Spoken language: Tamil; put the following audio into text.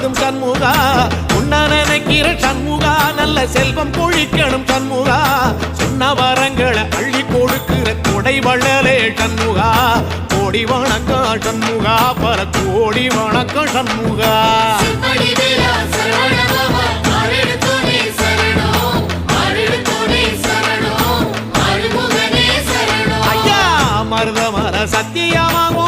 காப்பதும் சண்முகா. உன்ன நினைக்கிற சண்முகா, நல்ல செல்வம் கொழிக்கணும் சண்முகா. சொன்ன வரங்களை அள்ளி கொடுக்கிற கொடை வள்ளலே சண்முகா. கோடி வணக்கம் சண்முகா, பல கோடி வணக்கம் சண்முகா. ஐயா மருதமர சத்தியமாக